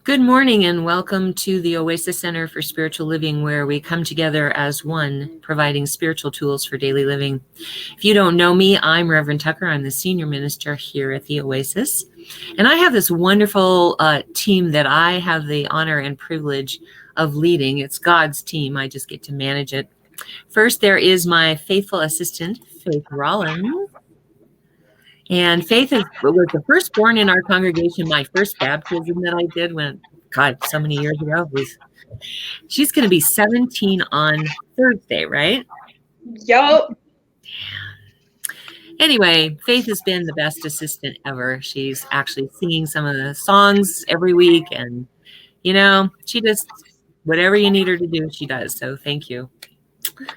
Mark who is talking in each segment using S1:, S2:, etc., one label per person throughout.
S1: Good morning and welcome to the Oasis Center for Spiritual Living, where we come together as one, providing spiritual tools for daily living. If you don't know me, I'm Reverend Tucker. I'm the senior minister here at the Oasis. And I have this wonderful team that I have the honor and privilege of leading. It's God's team. I just get to manage it. First, there is my faithful assistant, Faith Rollins. And Faith was the firstborn in our congregation. My first baptism that I did so many years ago. She's going to be 17 on Thursday, right?
S2: Yup.
S1: Anyway, Faith has been the best assistant ever. She's actually singing some of the songs every week. And, she just, whatever you need her to do, she does. So thank you.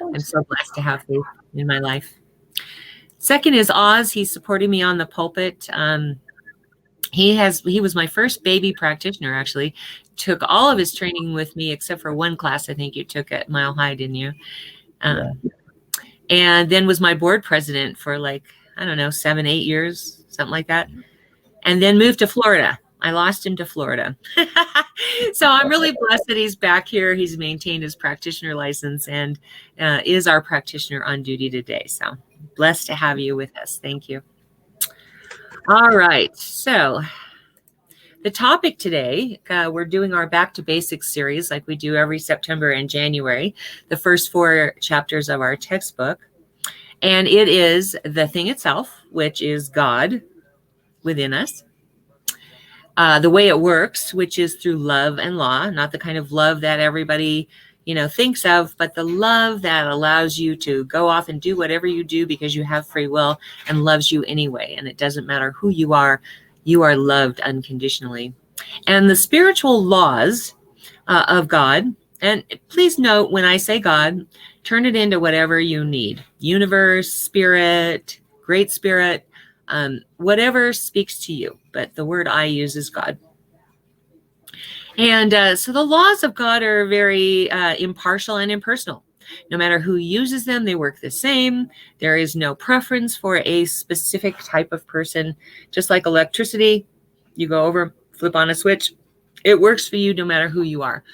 S1: I'm so blessed to have Faith in my life. Second is Oz. He's supporting me on the pulpit. He was my first baby practitioner, actually. Took all of his training with me except for one class I think you took at Mile High, didn't you? Yeah. And then was my board president for 7, 8 years, something like that. And then moved to Florida. I lost him to Florida. So I'm really blessed that he's back here. He's maintained his practitioner license and is our practitioner on duty today. So blessed to have you with us. Thank you. All right. So the topic today, we're doing our Back to Basics series like we do every September and January, the first 4 chapters of our textbook. And it is the thing itself, which is God within us. The way it works, which is through love and law, not the kind of love that everybody, thinks of, but the love that allows you to go off and do whatever you do because you have free will and loves you anyway. And it doesn't matter who you are loved unconditionally. And the spiritual laws of God, and please note when I say God, turn it into whatever you need. Universe, spirit, great spirit, whatever speaks to you. But the word I use is God. And so the laws of God are very impartial and impersonal. No matter who uses them, they work the same. There is no preference for a specific type of person. Just like electricity, you go over, flip on a switch. It works for you no matter who you are.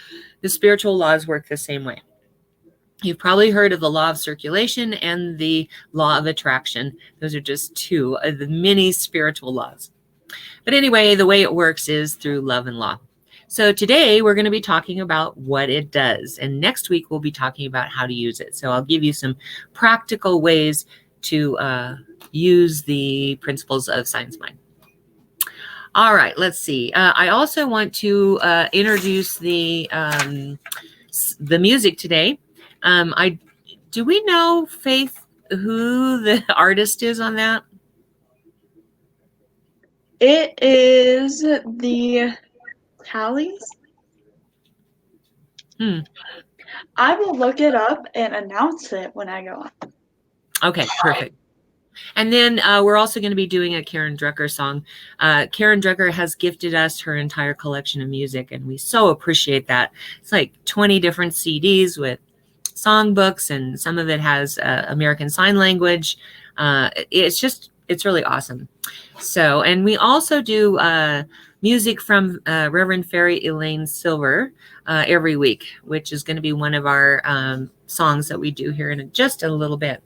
S1: The spiritual laws work the same way. You've probably heard of the law of circulation and the law of attraction. Those are just 2 of the many spiritual laws. But anyway, the way it works is through love and law. So today we're going to be talking about what it does. And next week we'll be talking about how to use it. So I'll give you some practical ways to use the principles of Science Mind. All right, let's see. I also want to introduce the music today. Do we know, Faith, who the artist is on that?
S2: It is the Tallies. I will look it up and announce it when I go on.
S1: Okay, perfect. And then we're also going to be doing a Karen Drucker song. Karen Drucker has gifted us her entire collection of music, and we so appreciate that. It's like 20 different CDs with songbooks, and some of it has American Sign Language. It's really awesome. So, and we also do music from Reverend Fairy Elaine Silver every week, which is going to be one of our songs that we do here in just a little bit.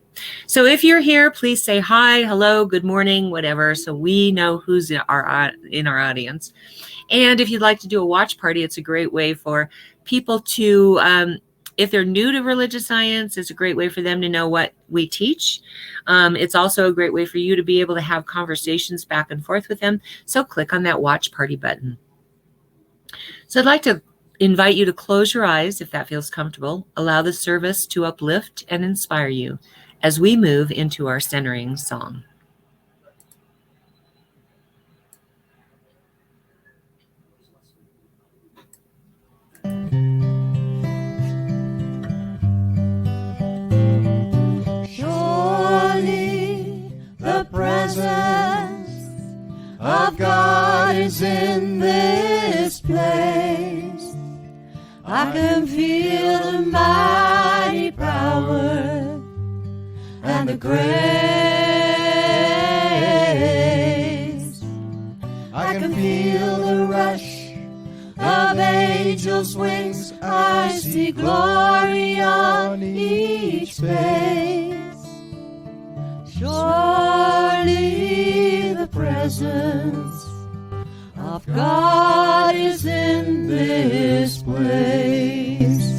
S1: So if you're here, please say hi, hello, good morning, whatever, so we know who's in our audience. And if you'd like to do a watch party, it's a great way for people to, if they're new to religious science, it's a great way for them to know what we teach. It's also a great way for you to be able to have conversations back and forth with them. So click on that watch party button. So I'd like to invite you to close your eyes if that feels comfortable. Allow the service to uplift and inspire you as we move into our centering song.
S3: Surely the presence of God is in this place. I can feel the mighty power and the grace. I can feel the rush of angels' wings, I see glory on each face. Surely the presence of God is in this place.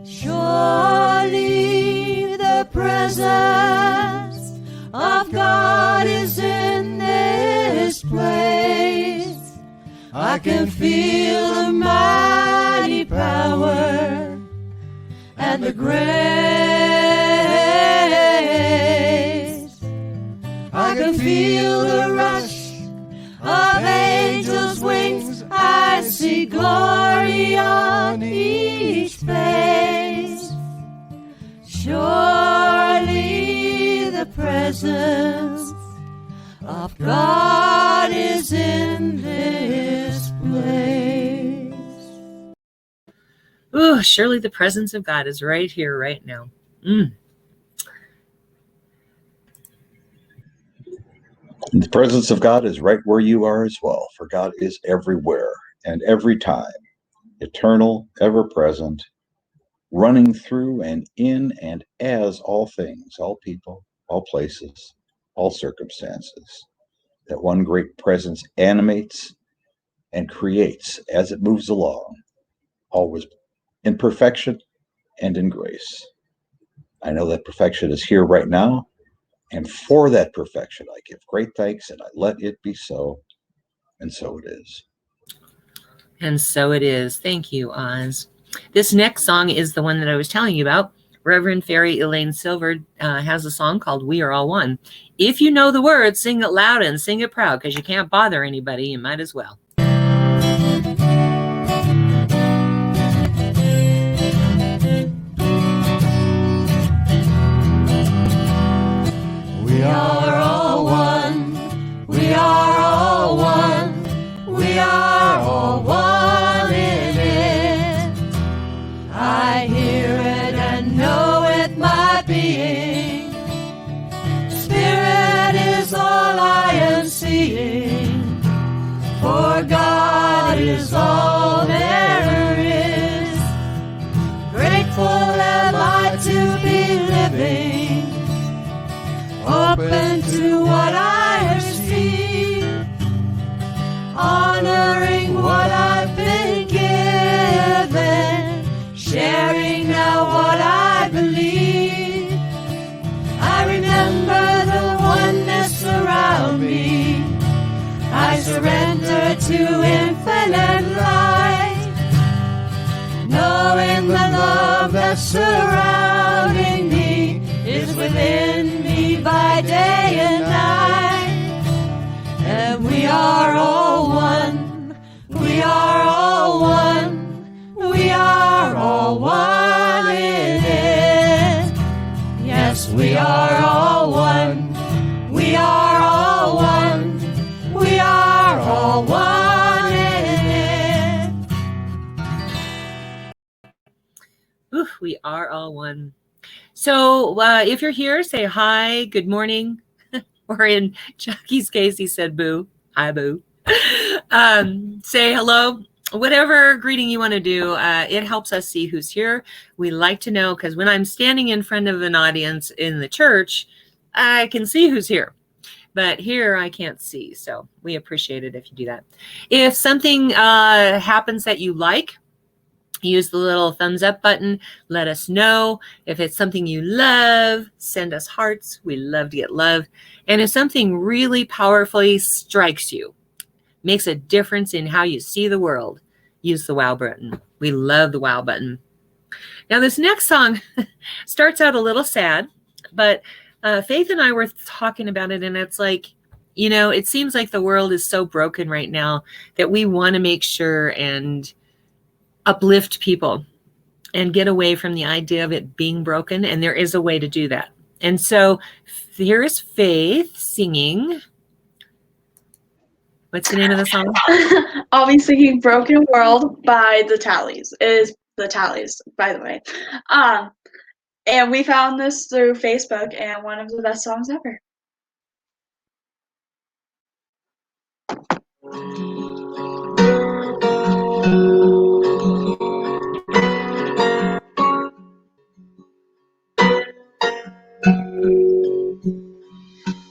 S3: Surely the presence of God is in this place. I can feel the mighty power and the grace. I can feel the rush of angels' wings. I see glory on each face. Surely the presence of God is in this place.
S1: Ooh, surely the presence of God is right here, right now.
S4: The presence of God is right where you are as well, for God is everywhere and every time, eternal, ever present, running through and in and as all things, all people, all places, all circumstances. That one great presence animates and creates as it moves along, always in perfection and in grace. I know that perfection is here right now, and for that perfection I give great thanks, and I let it be so, and so it is.
S1: And so it is. Thank you, Oz. This next song is the one that I was telling you about. Reverend Fairy Elaine Silver has a song called We Are All One. If you know the words, sing it loud and sing it proud, because you can't bother anybody. You might as well.
S3: We are all one. We are all one. We are all one in it. I hear it and know it, my being. Spirit is all I am seeing. For God is all there is. Grateful am I to be living, open to what I receive, honoring what I've been given, sharing now what I believe. I remember the oneness around me. I surrender to infinite light, knowing the love that's surrounding me is within me by day and night. And we are all one. We are all one. We are all one in it. Yes, we are all one. We are all one. We are all one in it.
S1: Ooh, we are all one. So if you're here, say hi, good morning. Or in Chucky's case, he said boo. Hi, boo. Say hello. Whatever greeting you want to do, it helps us see who's here. We like to know, because when I'm standing in front of an audience in the church, I can see who's here. But here I can't see, so we appreciate it if you do that. If something happens that you like, use the little thumbs up button. Let us know. If it's something you love, send us hearts. We love to get love. And if something really powerfully strikes you, makes a difference in how you see the world, use the wow button. We love the wow button. Now, this next song starts out a little sad, but Faith and I were talking about it, and it's like, you know, it seems like the world is so broken right now that we want to make sure and uplift people and get away from the idea of it being broken. And there is a way to do that. And so here is Faith singing. What's the name of the song?
S2: I'll be singing Broken World by The Tallies. It is The Tallies, by the way. And we found this through Facebook, and one of the best songs ever.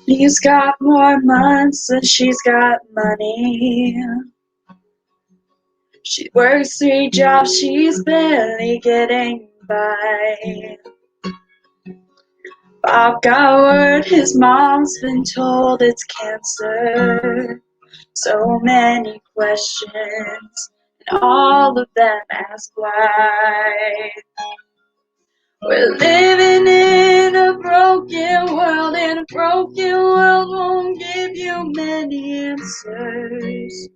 S2: He's got more months than she's got money. She works 3 jobs, she's barely getting by. Bob got word his mom's been told it's cancer. So many questions, and all of them ask why. We're living in a broken world, and a broken world won't give you many answers.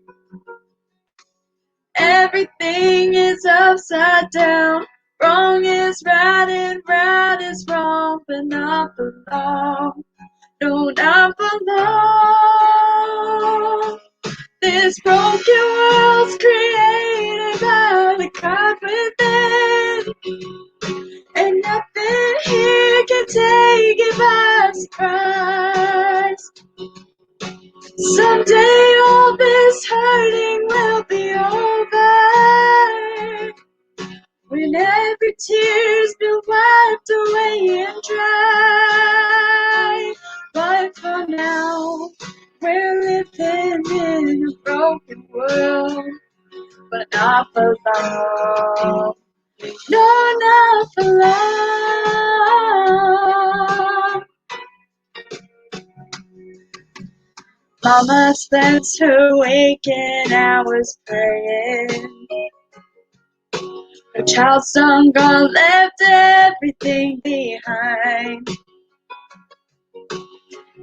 S2: Everything is upside down. Wrong is right and right is wrong, but not for long. No, not for long. This broken world's created by the God within, and nothing here can take it by surprise. Someday all this hurting will be over, when every tear's been wiped away and dry. But for now, we're living in a broken world, but not for long. No, not for long. Mama spends her waking hours praying. Her child's son gone, left everything behind.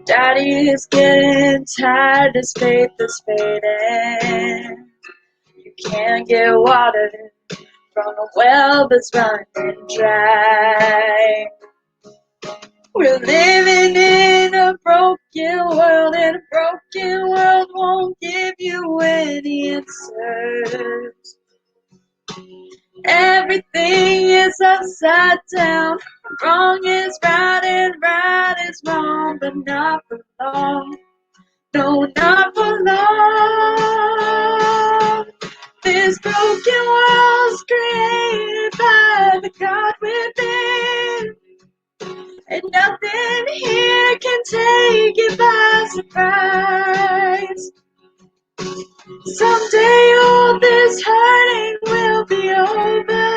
S2: Daddy is getting tired, his faith is fading. You can't get water from a well that's running dry. We're living in a broken world, and a broken world won't give you any answers. Everything is upside down. Wrong is right and right is wrong, but not for long. No, not for long. This broken world's created by the God within, and nothing here can take it by surprise. Someday all this hurting will be over,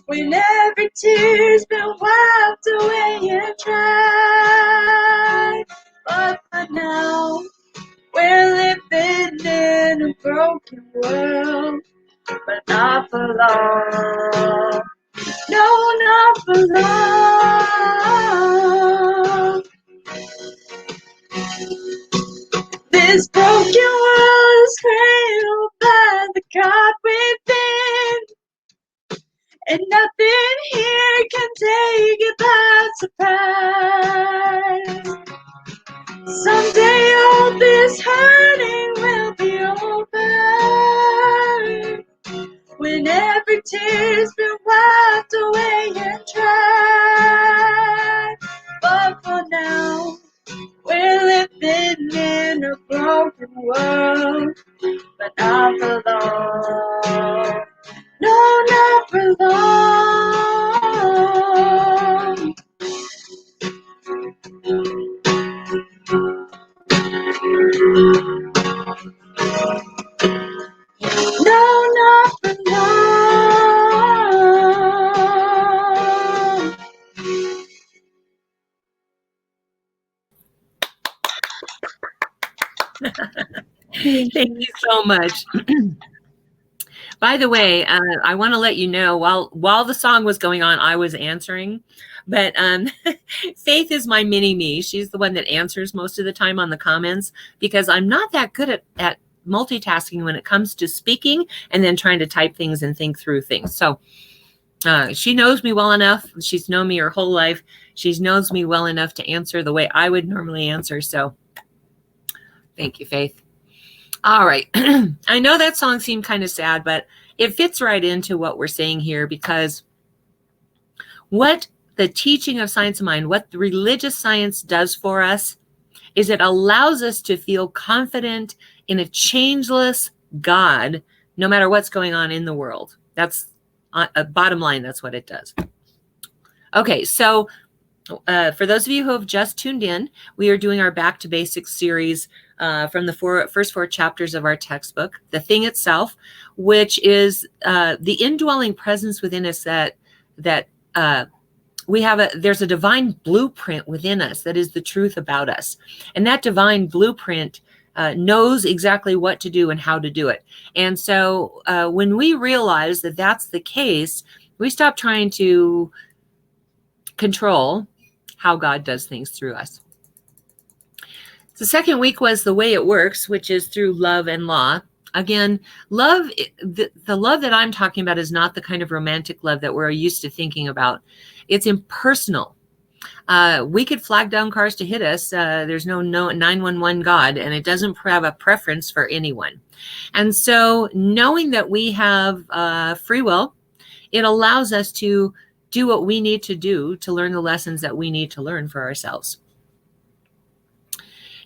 S2: when every tear's been wiped away and dry. But for now, we're living in a broken world, but not for long. No, not for long. This broken world is cradled by the God within, and nothing here can take it by surprise. Someday all this hurting will be over, when every tear's been wiped away and dry. But for now, we're living in a broken world, but not for long. No, not for long. No, not for long.
S1: Thank you so much. By the way, I want to let you know, while the song was going on, I was answering, but Faith is my mini me. She's the one that answers most of the time on the comments, because I'm not that good at multitasking when it comes to speaking and then trying to type things and think through things. So She knows me well enough. She's known me her whole life. She knows me well enough to answer the way I would normally answer. So thank you, Faith. All right. I know that song seemed kind of sad, but it fits right into what we're saying here, because what the teaching of science of mind, what the religious science does for us, is it allows us to feel confident in a changeless God, no matter what's going on in the world. That's bottom line. That's what it does. Okay, so for those of you who have just tuned in, we are doing our Back to Basics series from the first four chapters of our textbook, The Thing Itself, which is the indwelling presence within us that we have there's a divine blueprint within us that is the truth about us. And that divine blueprint knows exactly what to do and how to do it. And so when we realize that that's the case, we stop trying to control how God does things through us. The second week was the way it works, which is through love and law. Again, love, the love that I'm talking about is not the kind of romantic love that we're used to thinking about. It's impersonal. We could flag down cars to hit us. There's no 911 God, and it doesn't have a preference for anyone. And so knowing that we have free will, it allows us to do what we need to do to learn the lessons that we need to learn for ourselves.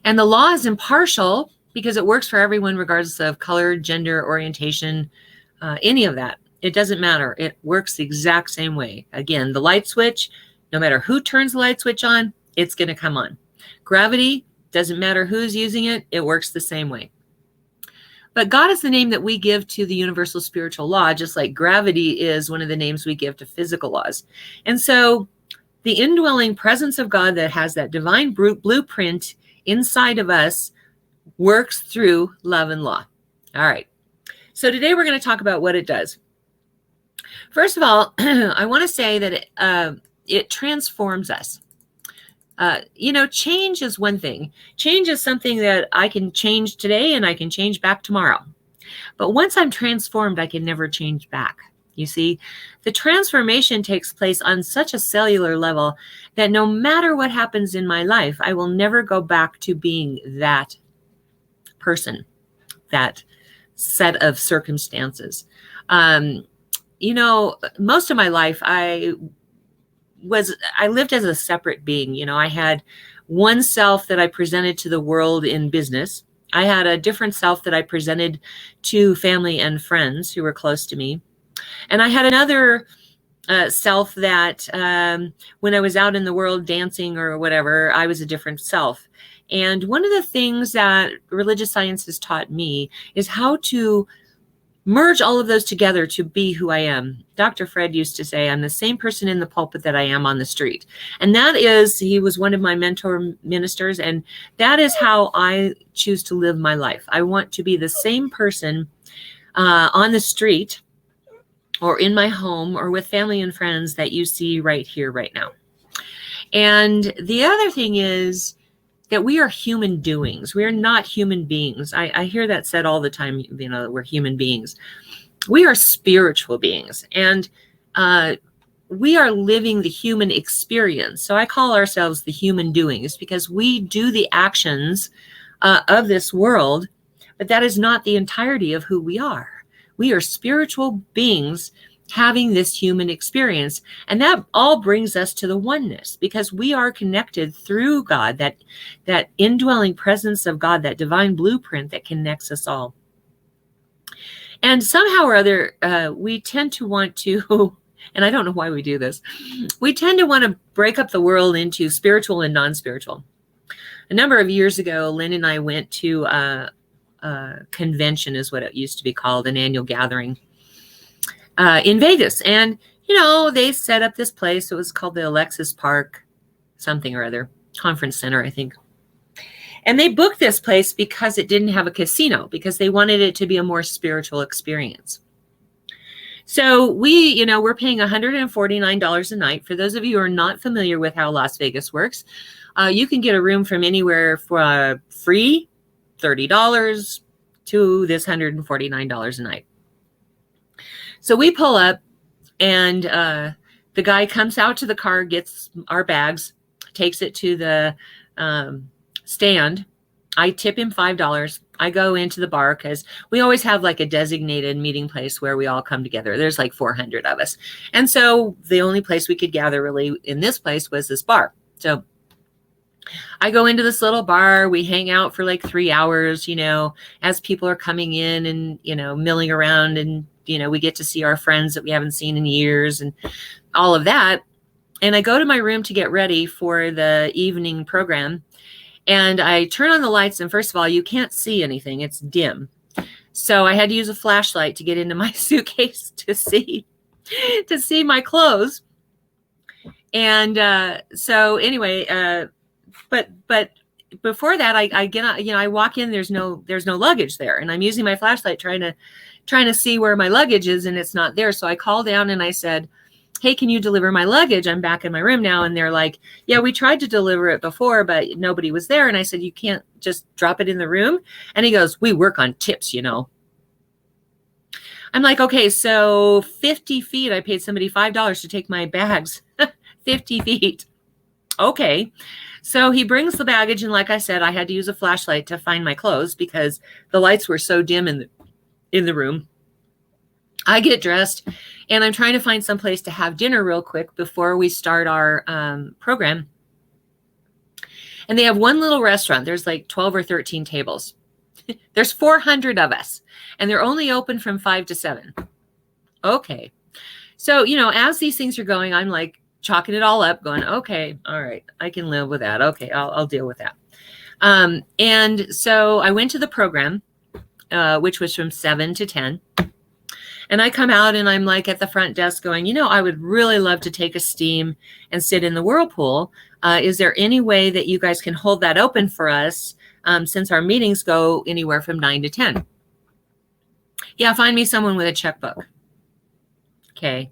S1: And the law is impartial because it works for everyone, regardless of color, gender, orientation, any of that. It doesn't matter. It works the exact same way. Again, the light switch, no matter who turns the light switch on, it's going to come on. Gravity, doesn't matter who's using it, it works the same way. But God is the name that we give to the universal spiritual law, just like gravity is one of the names we give to physical laws. And so the indwelling presence of God that has that divine blueprint inside of us works through love and law. All right. So today we're going to talk about what it does. First of all, I want to say that it transforms us. Change is one thing. Change is something that I can change today and I can change back tomorrow. But once I'm transformed, I can never change back. You see, the transformation takes place on such a cellular level that no matter what happens in my life, I will never go back to being that person, that set of circumstances. Most of my life, I lived as a separate being. I had one self that I presented to the world in business. I had a different self that I presented to family and friends who were close to me. And I had another self that when I was out in the world dancing or whatever, I was a different self. And one of the things that religious science has taught me is how to merge all of those together to be who I am. Dr. Fred used to say, I'm the same person in the pulpit that I am on the street. And he was one of my mentor ministers, and that is how I choose to live my life. I want to be the same person on the street or in my home or with family and friends that you see right here, right now. And the other thing is that we are human doings. We are not human beings. I hear that said all the time, we're human beings. We are spiritual beings, and we are living the human experience. So I call ourselves the human doings because we do the actions of this world, but that is not the entirety of who we are. We are spiritual beings having this human experience. And that all brings us to the oneness because we are connected through God, that indwelling presence of God, that divine blueprint that connects us all. And somehow or other, we tend to want to, and I don't know why we do this, we tend to want to break up the world into spiritual and non-spiritual. A number of years ago, Lynn and I went to a convention, is what it used to be called, an annual gathering in Vegas. And, they set up this place. It was called the Alexis Park, something or other, conference center, I think. And they booked this place because it didn't have a casino, because they wanted it to be a more spiritual experience. So we're paying $149 a night. For those of you who are not familiar with how Las Vegas works, you can get a room from anywhere for free, $30, to this $149 a night. So we pull up, And the guy comes out to the car, gets our bags, takes it to the stand. I tip him $5. I go into the bar because we always have like a designated meeting place where we all come together. There's like 400 of us. And so the only place we could gather really in this place was this bar. So I go into this little bar. We hang out for like 3 hours, you know, as people are coming in and, you know, milling around, and, you know, we get to see our friends that we haven't seen in years and all of that. And I go to my room to get ready for the evening program. And I turn on the lights, and first of all, you can't see anything. It's dim. So I had to use a flashlight to get into my suitcase to see my clothes. And so anyway, but before that, I get on, you know, I walk in, there's no luggage there, and I'm using my flashlight trying to see where my luggage is, and it's not there. So I call down and I said, hey, can you deliver my luggage? I'm back in my room now. And they're like, yeah, we tried to deliver it before, but nobody was there. And I said, you can't just drop it in the room? And he goes, we work on tips, you know. I'm like, okay, so 50 feet, I paid somebody $5 to take my bags. 50 feet. Okay. So he brings the baggage. And like I said, I had to use a flashlight to find my clothes because the lights were so dim in the room. I get dressed, and I'm trying to find some place to have dinner real quick before we start our program. And they have one little restaurant. There's like 12 or 13 tables. There's 400 of us, and they're only open from 5 to 7. Okay. So, you know, as these things are going, I'm like chalking it all up, going, okay, all right, I can live with that. Okay, I'll deal with that. And so I went to the program, which was from 7 to 10. And I come out and I'm like at the front desk going, you know, I would really love to take a steam and sit in the whirlpool. Is there any way that you guys can hold that open for us since our meetings go anywhere from 9 to 10? Yeah, find me someone with a checkbook. Okay.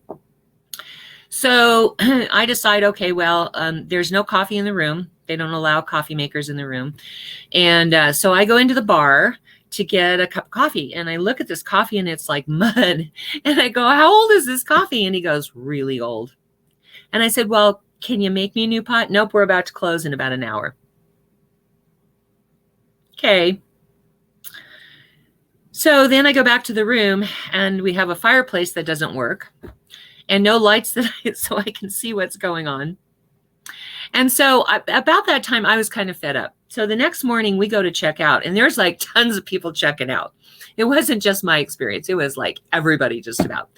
S1: So I decide, okay, well, there's no coffee in the room. They don't allow coffee makers in the room. And so I go into the bar to get a cup of coffee. And I look at this coffee and it's like mud. And I go, how old is this coffee? And he goes, really old. And I said, well, can you make me a new pot? Nope, we're about to close in about an hour. Okay. So then I go back to the room and we have a fireplace that doesn't work and no lights so I can see what's going on. And so about that time, I was kind of fed up. So the next morning we go to check out and there's like tons of people checking out. It wasn't just my experience. It was like everybody just about.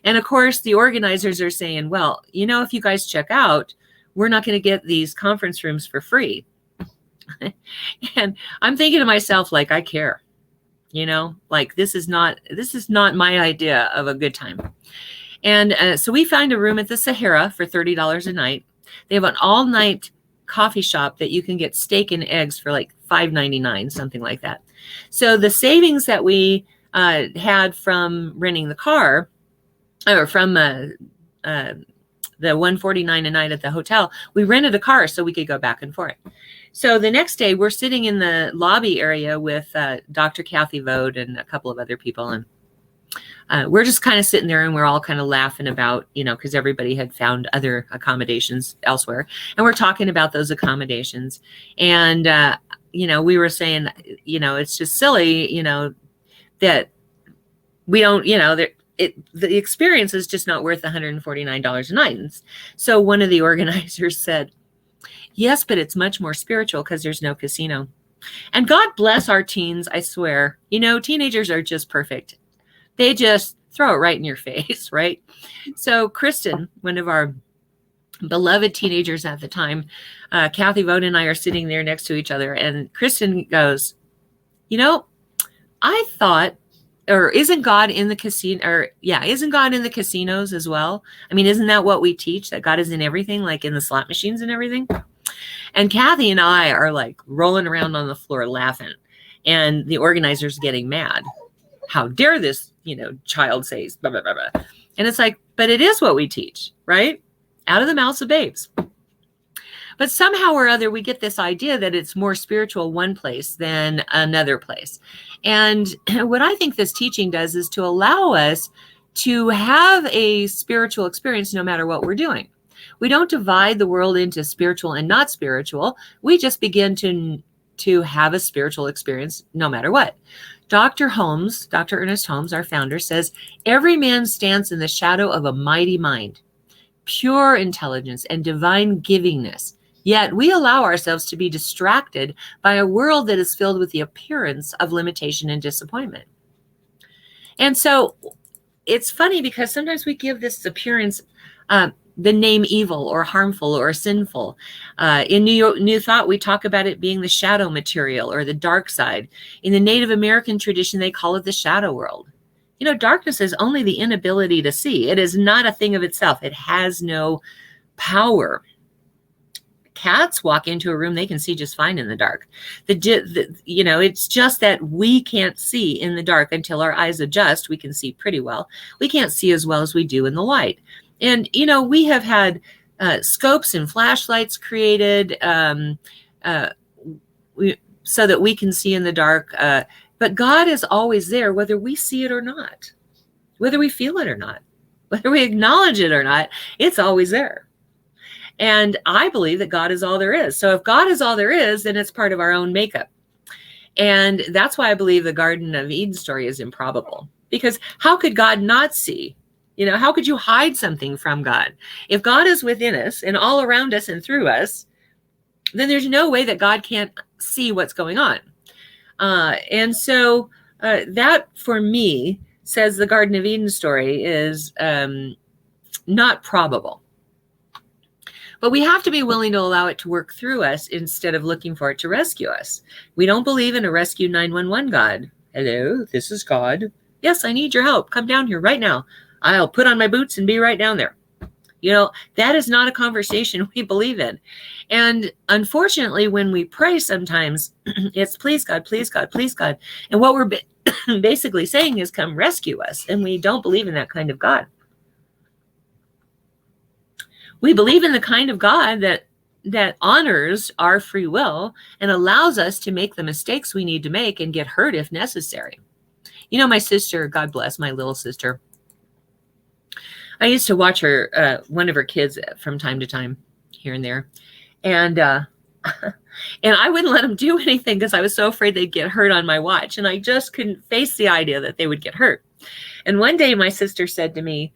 S1: And of course, the organizers are saying, well, you know, if you guys check out, we're not going to get these conference rooms for free. And I'm thinking to myself, like, I care, you know, like this is not my idea of a good time. And so we find a room at the Sahara for $30 a night. They have an all-night coffee shop that you can get steak and eggs for like $5.99, something like that. So the savings that we had from renting the car, or from the $149 a night at the hotel, we rented a car so we could go back and forth. So the next day, we're sitting in the lobby area with Dr. Kathy Vode and a couple of other people, and we're just kind of sitting there and we're all kind of laughing about, you know, because everybody had found other accommodations elsewhere. And we're talking about those accommodations. And, you know, we were saying, you know, it's just silly, you know, that we don't, you know, the experience is just not worth $149 a night. And so one of the organizers said, yes, but it's much more spiritual because there's no casino. And God bless our teens, I swear. You know, teenagers are just perfect. They just throw it right in your face, right? So Kristen, one of our beloved teenagers at the time, Kathy Vode and I are sitting there next to each other. And Kristen goes, you know, I thought, or isn't God in the casino? Or yeah, isn't God in the casinos as well? I mean, isn't that what we teach? That God is in everything, like in the slot machines and everything? And Kathy and I are like rolling around on the floor laughing. And the organizer's getting mad. How dare this, you know, child says, blah, blah, blah, blah. And it's like, but it is what we teach, right? Out of the mouths of babes. But somehow or other, we get this idea that it's more spiritual one place than another place. And what I think this teaching does is to allow us to have a spiritual experience no matter what we're doing. We don't divide the world into spiritual and not spiritual. We just begin to have a spiritual experience no matter what. Dr. Ernest Holmes, our founder, says, every man stands in the shadow of a mighty mind, pure intelligence, and divine givingness. Yet we allow ourselves to be distracted by a world that is filled with the appearance of limitation and disappointment. And so it's funny because sometimes we give this appearance the name evil or harmful or sinful. In New Thought, we talk about it being the shadow material or the dark side. In the Native American tradition, they call it the shadow world. You know, darkness is only the inability to see. It is not a thing of itself. It has no power. Cats walk into a room, they can see just fine in the dark. It's just that we can't see in the dark until our eyes adjust. We can see pretty well. We can't see as well as we do in the light. And, we have had scopes and flashlights created so that we can see in the dark. But God is always there, whether we see it or not, whether we feel it or not, whether we acknowledge it or not, it's always there. And I believe that God is all there is. So if God is all there is, then it's part of our own makeup. And that's why I believe the Garden of Eden story is improbable. Because how could God not see? How could you hide something from God? If God is within us and all around us and through us, then there's no way that God can't see what's going on. And so that, for me, says the Garden of Eden story is not probable. But we have to be willing to allow it to work through us instead of looking for it to rescue us. We don't believe in a rescue 911 God. Hello, this is God. Yes, I need your help. Come down here right now. I'll put on my boots and be right down there. That is not a conversation we believe in. And unfortunately, when we pray sometimes, it's please God, please God, please God. And what we're basically saying is come rescue us. And we don't believe in that kind of God. We believe in the kind of God that honors our free will and allows us to make the mistakes we need to make and get hurt if necessary. My sister, God bless, my little sister, I used to watch her, one of her kids from time to time, here and there. And I wouldn't let them do anything because I was so afraid they'd get hurt on my watch. And I just couldn't face the idea that they would get hurt. And one day my sister said to me,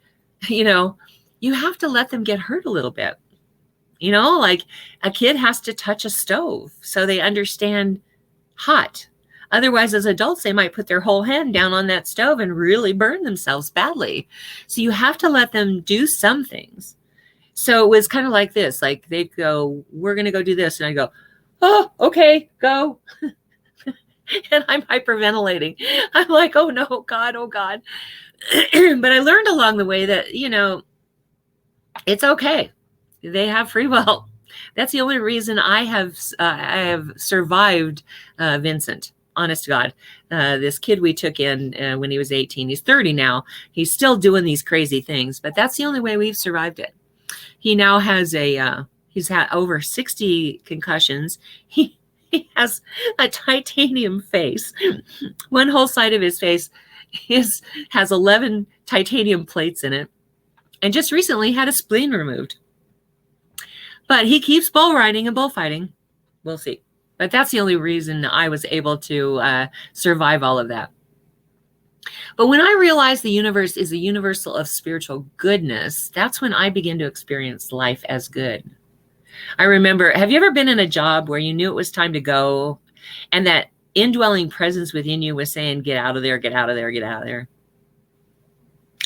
S1: you have to let them get hurt a little bit. Like a kid has to touch a stove so they understand hot. Otherwise, as adults, they might put their whole hand down on that stove and really burn themselves badly. So you have to let them do some things. So it was kind of like this, like they'd go, we're going to go do this. And I go, oh, okay, go. And I'm hyperventilating. I'm like, oh no, God, oh God. But I learned along the way that, it's okay. They have free will. That's the only reason I have survived Vincent. Honest to God, this kid we took in when he was 18, he's 30 now. He's still doing these crazy things, but that's the only way we've survived it. He now has he's had over 60 concussions. He has a titanium face. One whole side of his face has 11 titanium plates in it. And just recently had a spleen removed. But he keeps bull riding and bullfighting. We'll see. But that's the only reason I was able to survive all of that. But when I realized the universe is a universal of spiritual goodness, that's when I began to experience life as good. I remember, have you ever been in a job where you knew it was time to go and that indwelling presence within you was saying, get out of there, get out of there, get out of there?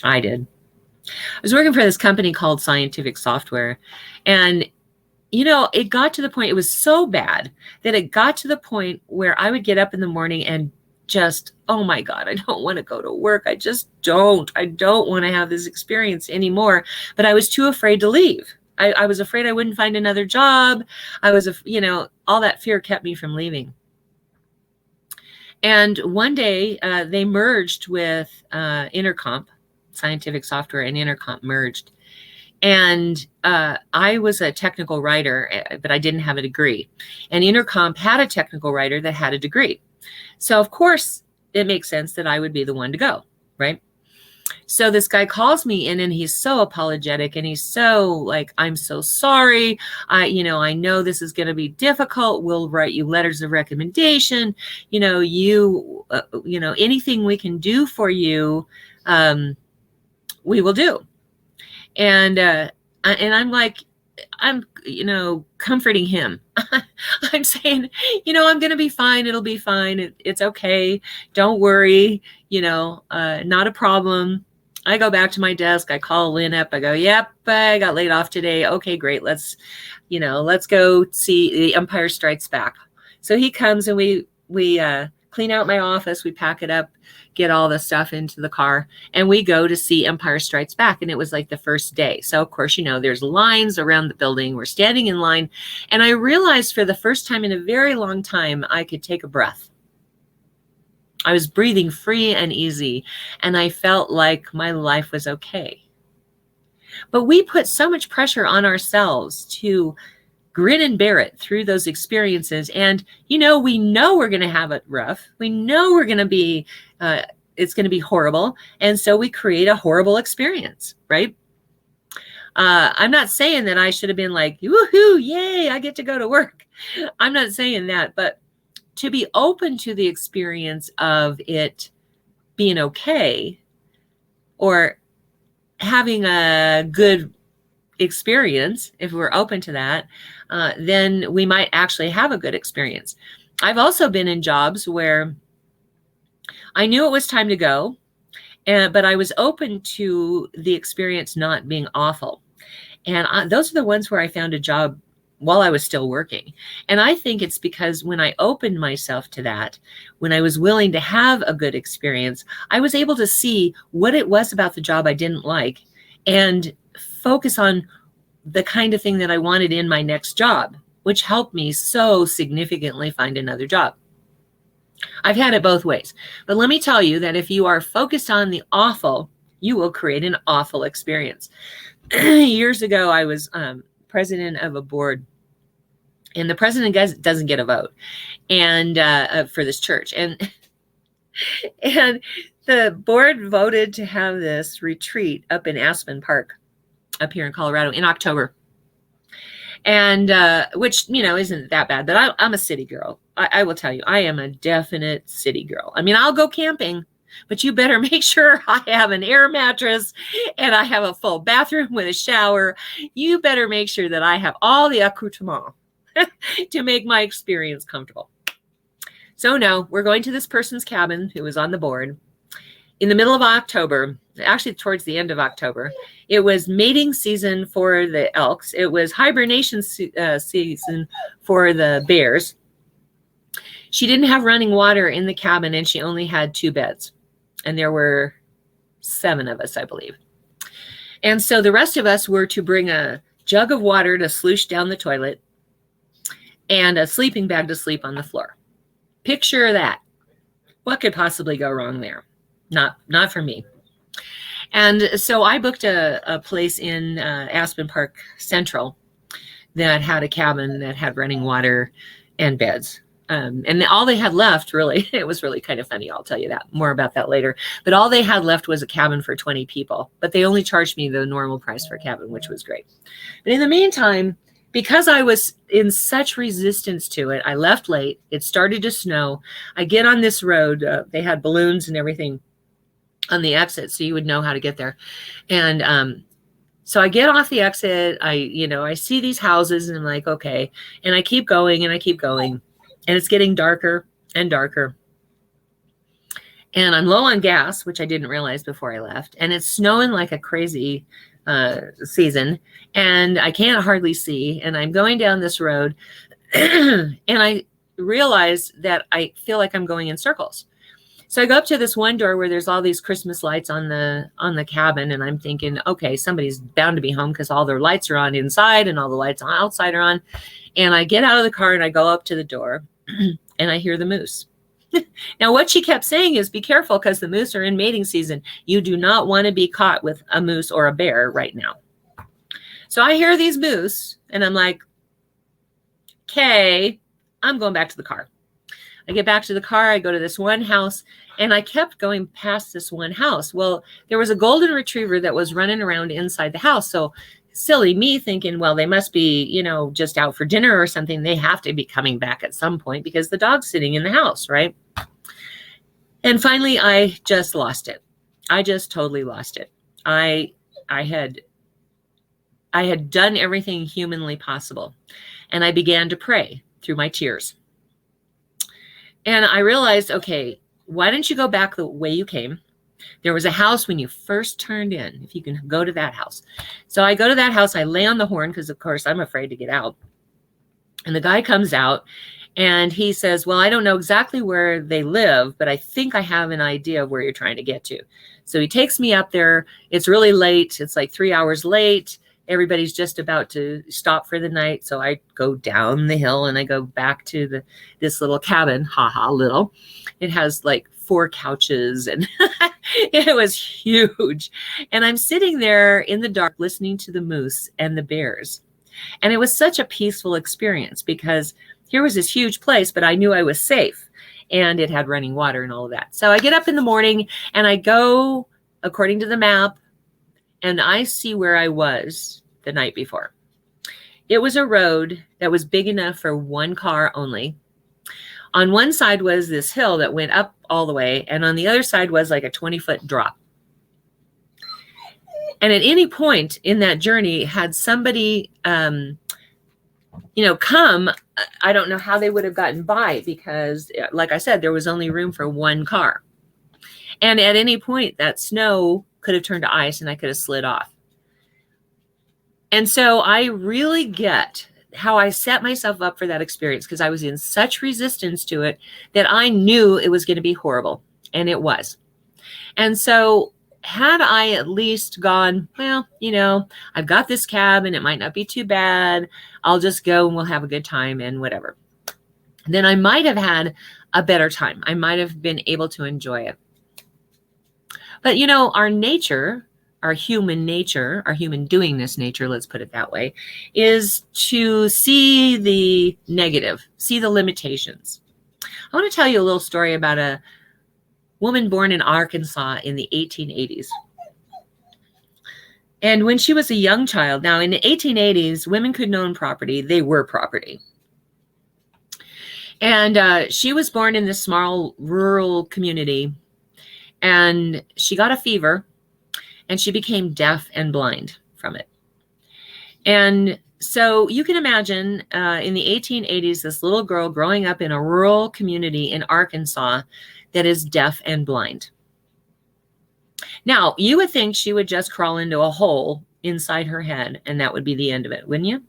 S1: I did. I was working for this company called Scientific Software, and it got to the point, it was so bad that it got to the point where I would get up in the morning and just, oh my God, I don't want to go to work. I don't want to have this experience anymore. But I was too afraid to leave. I was afraid I wouldn't find another job. I was, all that fear kept me from leaving. And one day they merged with Intercomp, Scientific Software and Intercomp merged. And I was a technical writer, but I didn't have a degree. And Intercomp had a technical writer that had a degree. So, of course, it makes sense that I would be the one to go, right? So this guy calls me in and he's so apologetic and he's so like, I'm so sorry. I know this is going to be difficult. We'll write you letters of recommendation. Anything we can do for you, we will do. And I'm like, I'm comforting him. I'm saying, I'm going to be fine. It'll be fine. It's okay. Don't worry. Not a problem. I go back to my desk. I call Lynn up. I go, yep, I got laid off today. Okay, great. Let's go see The Empire Strikes Back. So he comes and we clean out my office. We pack it up, get all the stuff into the car, and we go to see Empire Strikes Back. And it was like the first day. So of course, there's lines around the building. We're standing in line. And I realized for the first time in a very long time, I could take a breath. I was breathing free and easy, and I felt like my life was okay. But we put so much pressure on ourselves to grin and bear it through those experiences. And, we know we're going to have it rough. We know we're going to be, it's going to be horrible. And so we create a horrible experience, right? I'm not saying that I should have been like, woohoo, yay, I get to go to work. I'm not saying that, but to be open to the experience of it being okay or having a good experience, if we're open to that, then we might actually have a good experience. I've also been in jobs where I knew it was time to go, but I was open to the experience not being awful. And those are the ones where I found a job while I was still working. And I think it's because when I opened myself to that, when I was willing to have a good experience, I was able to see what it was about the job I didn't like and focus on the kind of thing that I wanted in my next job, which helped me so significantly find another job. I've had it both ways. But let me tell you that if you are focused on the awful, you will create an awful experience. Years ago, I was president of a board, and the president doesn't get a vote, and for this church, and the board voted to have this retreat up in Aspen Park, up here in Colorado, in October, and which isn't that bad. But I'm a city girl. I will tell you, I am a definite city girl. I mean, I'll go camping, but you better make sure I have an air mattress and I have a full bathroom with a shower. You better make sure that I have all the accoutrements to make my experience comfortable. So no, we're going to this person's cabin who was on the board in the middle of October, actually towards the end of October. It was mating season for the elks. It was hibernation season for the bears. She didn't have running water in the cabin, and she only had 2 beds. And there were 7 of us, I believe. And so the rest of us were to bring a jug of water to sloosh down the toilet and a sleeping bag to sleep on the floor. Picture that. What could possibly go wrong there? Not for me. And so I booked a place in Aspen Park Central that had a cabin that had running water and beds. And all they had left, really, it was really kind of funny. I'll tell you more about that later. But all they had left was a cabin for 20 people. But they only charged me the normal price for a cabin, which was great. But in the meantime, because I was in such resistance to it, I left late. It started to snow. I get on this road. They had balloons and everything on the exit, so you would know how to get there. And so I get off the exit. I see these houses, and I'm like, okay. And I keep going, and I keep going. And it's getting darker and darker. And I'm low on gas, which I didn't realize before I left. And it's snowing like a crazy season. And I can't hardly see. And I'm going down this road. And I realize that I feel like I'm going in circles. So I go up to this one door where there's all these Christmas lights on the cabin. And I'm thinking, okay, somebody's bound to be home because all their lights are on inside and all the lights on outside are on. And I get out of the car and I go up to the door and I hear the moose. Now, what she kept saying is, be careful because the moose are in mating season. You do not want to be caught with a moose or a bear right now. So I hear these moose and I'm like, okay, I'm going back to the car. I get back to the car, I go to this one house, and I kept going past this one house. Well, there was a golden retriever that was running around inside the house. So silly me thinking, well, they must be, just out for dinner or something. They have to be coming back at some point because the dog's sitting in the house, right? And finally, I just lost it. I just totally lost it. I had done everything humanly possible, and I began to pray through my tears. And I realized, okay, why don't you go back the way you came? There was a house when you first turned in, if you can go to that house. So I go to that house, I lay on the horn because, of course, I'm afraid to get out. And the guy comes out and he says, well, I don't know exactly where they live, but I think I have an idea of where you're trying to get to. So he takes me up there. It's really late. It's like 3 hours late. Everybody's just about to stop for the night. So I go down the hill and I go back to this little cabin. Little. It has like 4 couches and it was huge. And I'm sitting there in the dark listening to the moose and the bears. And it was such a peaceful experience because here was this huge place, but I knew I was safe and it had running water and all of that. So I get up in the morning and I go according to the map and I see where I was the night before. It was a road that was big enough for one car only. On one side was this hill that went up all the way, and on the other side was like a 20-foot drop. And at any point in that journey, had somebody, come, I don't know how they would have gotten by because, like I said, there was only room for one car. And at any point, that snow could have turned to ice and I could have slid off. And so I really get how I set myself up for that experience because I was in such resistance to it that I knew it was going to be horrible. And it was. And so had I at least gone, well, I've got this cab and it might not be too bad. I'll just go and we'll have a good time and whatever. Then I might have had a better time. I might have been able to enjoy it. But, our nature, our human nature, our human doingness nature, let's put it that way, is to see the negative, see the limitations. I want to tell you a little story about a woman born in Arkansas in the 1880s. And when she was a young child, now in the 1880s, women could own property. They were property. And she was born in this small rural community, and she got a fever. And she became deaf and blind from it. And so you can imagine in the 1880s, this little girl growing up in a rural community in Arkansas that is deaf and blind. Now, you would think she would just crawl into a hole inside her head and that would be the end of it, wouldn't you?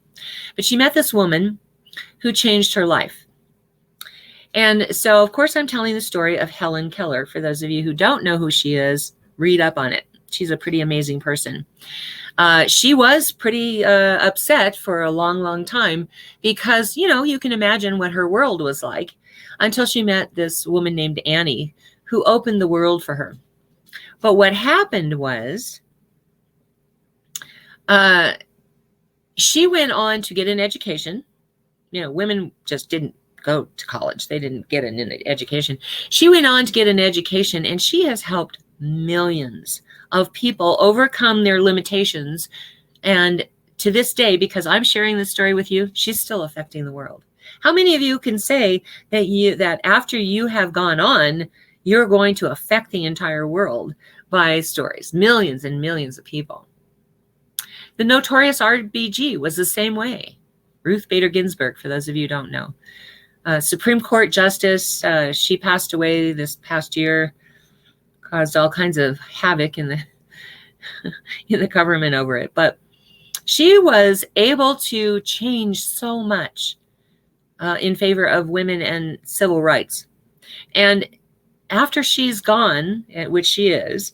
S1: But she met this woman who changed her life. And so, of course, I'm telling the story of Helen Keller. For those of you who don't know who she is, read up on it. She's a pretty amazing person. She was pretty upset for a long, long time because, you can imagine what her world was like until she met this woman named Annie who opened the world for her. But what happened was she went on to get an education. Women just didn't go to college. They didn't get an education. She went on to get an education and she has helped millions of people overcome their limitations. And to this day, because I'm sharing this story with you, she's still affecting the world. How many of you can say that after you have gone on, you're going to affect the entire world by stories? Millions and millions of people. The notorious RBG was the same way. Ruth Bader Ginsburg, for those of you who don't know. Supreme Court Justice, she passed away this past year. Caused all kinds of havoc in the government over it. But she was able to change so much in favor of women and civil rights. And after she's gone, which she is,